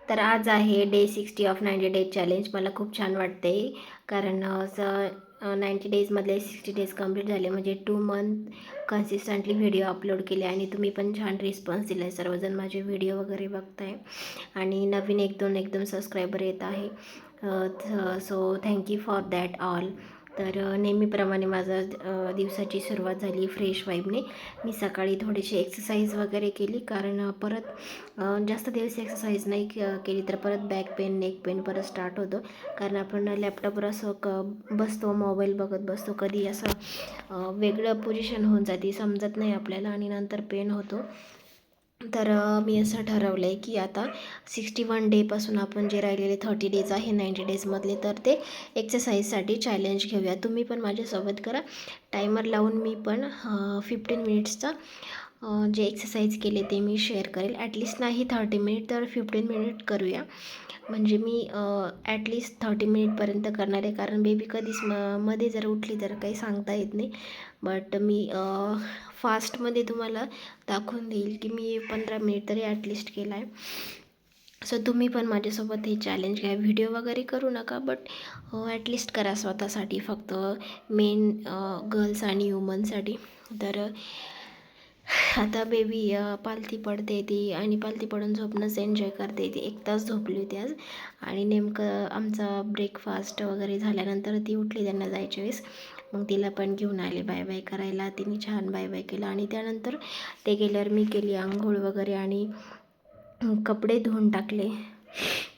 तर आज आहे डे 60 ऑफ 90 डेज चॅलेंज. मला खूप छान वाटते कारण 90 डेजमधले 60 डेज कंप्लीट झाले, म्हणजे 2 मंथ कन्सिस्टंटली व्हिडिओ अपलोड केले आणि तुम्ही पण छान रिस्पॉन्स दिला आहे. सर्वजण माझे व्हिडिओ वगैरे बघताय आणि नवीन एकदम सबस्क्रायबर येत आहे. So thank you for that all. तर नेहमीप्रमाणे माझा दिवसाची सुरुवात झाली फ्रेश वाईबने. मी सकाळी थोडीशी एक्सरसाइज वगैरे केली, कारण परत जास्त दिवस एक्सरसाइज नाही केली तर परत बॅक पेन, नेक पेन परत स्टार्ट होतो. कारण आपण लॅपटॉपवर असं बसतो, मोबाईल बघत बसतो, कधी असं वेगळं पोझिशन होऊन जाते, समजत नाही आपल्याला आणि नंतर पेन होतो. तर मी असं ठरवलं आहे की आता 61 डेपासून आपण जे राहिलेले 30 डेज आहे 90 डेजमधले, तर ते एक्सरसाइजसाठी चॅलेंज घेऊया. तुम्ही पण माझ्यासोबत करा. टायमर लावून मी पण 15 मिनिट्सचा जे एक्सरसाइज केले ते मी शेअर करेल. ॲटलिस्ट नाही 30 मिनिट तर 15 मिनिट करूया. म्हणजे मी ॲटलिस्ट 30 मिनिटपर्यंत करणार आहे, कारण बेबी कधीच मध्ये जर उठली तर काही सांगता येत नाही. बट मी फास्टमध्ये तुम्हाला दाखवून देईल की मी 15 मिनिट तरी ॲटलिस्ट केला आहे. सो तुम्ही पण माझ्यासोबत हे चॅलेंज घ्या. व्हिडिओ वगैरे करू नका, बट ॲटलिस्ट करा स्वतःसाठी, फक्त मेन गर्ल्स आणि वुमनसाठी. तर आता बेबी पालथी पडते ती, आणि पालथी पडून झोपणंच एन्जॉय करते ती. 1 तास झोपली होती आज, आणि नेमकं आमचा ब्रेकफास्ट वगैरे झाल्यानंतर ती उठली त्यांना जायच्या वेळेस. मग तिला पण घेऊन आले बाय बाय करायला. तिने छान बाय बाय केलं आणि त्यानंतर ते गेल्यावर मी केली आंघोळ वगैरे आणि कपडे धुवून टाकले.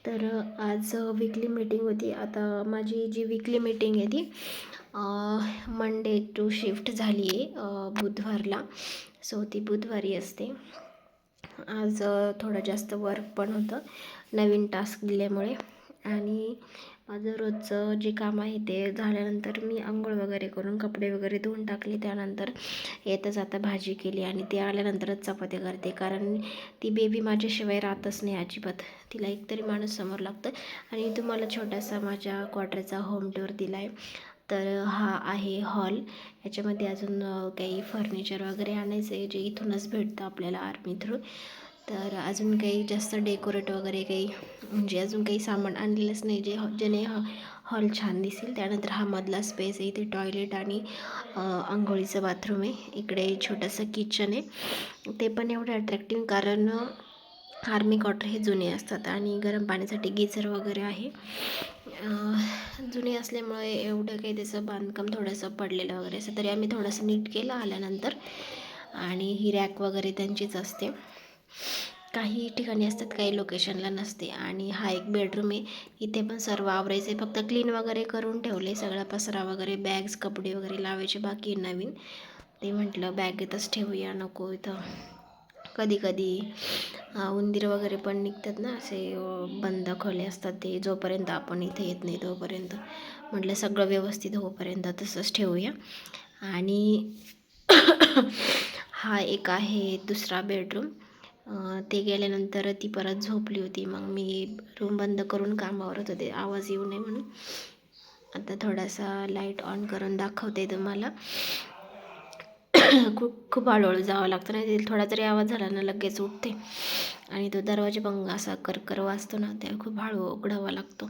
तर आज वीकली मीटिंग होती. आता माझी जी वीकली मीटिंग आहे ती मंडे टू शिफ्ट झाली आहे बुधवारला. सो ती बुधवारी असते. आज थोडं जास्त वर्क पण होतं नवीन टास्क दिल्यामुळे, आणि माझं रोजचं जे काम आहे ते झाल्यानंतर मी आंघोळ वगैरे करून कपडे वगैरे धुवून टाकले. त्यानंतर येता जाता भाजी केली आणि ते आल्यानंतरच चपात्या करते, कारण ती बेबी माझ्याशिवाय राहतच नाही अजिबात. तिला एकतरी माणूस समोर लागतं. आणि तुम्हाला छोटासा माझ्या क्वार्टरचा होम टूर दिला आहे. तर हा आहे हॉल. याच्यामध्ये अजून काही फर्निचर वगैरे आणायचं आहे, जे इथूनच भेटतं आपल्याला आर्मी थ्रू. तर अजून काही जास्त डेकोरेट वगैरे काही, म्हणजे अजून काही सामान आणलेलंच नाही ज्याने हॉल छान दिसेल. त्यानंतर हा मधला स्पेस आहे, इथे टॉयलेट आणि आंघोळीचं बाथरूम आहे. इकडे छोटंसं किचन आहे, ते पण एवढं अट्रॅक्टिव्ह, कारण आर्मी क्वार्टर हे जुने असतात आणि गरम पाण्यासाठी गिझर वगैरे आहे. जुने असल्यामुळे एवढं काही त्याचं बांधकाम थोडंसं पडलेलं वगैरे असं, तरी आम्ही थोडंसं नीट केलं आल्यानंतर. आणि ही रॅक वगैरे त्यांचीच असते. काही ठिकाणी असतात, काही लोकेशनला नसते. आणि हा एक बेडरूम आहे. इथे पण सर्व आवरायचं आहे, फक्त क्लीन वगैरे करून ठेवले. सगळा पसरा वगैरे, बॅग्स, कपडे वगैरे लावायचे बाकी नवीन. ते म्हटलं बॅगेतच ठेवूया, नको इथं कधी कधी उंदीर वगैरे पण निघतात ना, असे बंद खोले असतात ते, जोपर्यंत आपण इथे येत नाही तोपर्यंत. म्हटलं सगळं व्यवस्थित होईपर्यंत तसंच ठेवूया. आणि हा एक आहे दुसरा बेडरूम. ते गेल्यानंतर ती परत झोपली होती. मग मी रूम बंद करून कामावरत होते, आवाज येऊ नये म्हणून. आता थोडासा लाईट ऑन करून दाखवते तुम्हाला. खूप हळूहळू जावं लागतं, नाही थोडा जरी आवाज झाला ना लगेच उठते. आणि तो दरवाजा पण असा करकर वाजतो ना, त्या खूप हळू उघडावा लागतो.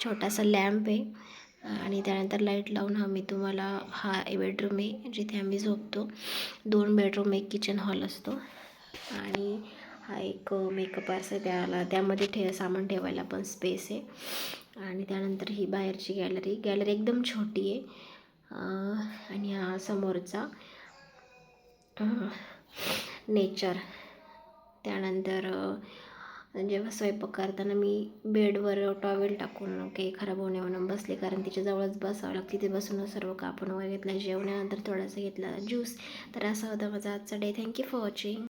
छोटासा लॅम्प आहे. आणि त्यानंतर लाईट लावून आम्ही तुम्हाला, हा बेडरूम आहे जिथे आम्ही झोपतो. 2 बेडरूम, 1 किचन हॉल असतो. आणि हा एक मेकअप आहे, त्यामध्ये सामान ठेवायला पण स्पेस आहे. आणि त्यानंतर ही बाहेरची गॅलरी एकदम छोटी आहे. आणि हा समोरचा नेचर. त्यानंतर जेव्हा स्वयंपाक करताना मी बेडवर टॉवेल टाकून काही खराब होणे म्हणून बसले, कारण तिच्याजवळच बसावं लागते. तिथे बसून सर्व कापून वगैरे घेतलं. जेवणानंतर थोडासा घेतला ज्यूस. तर असा होता माझा आजचा डे. Thank you for watching.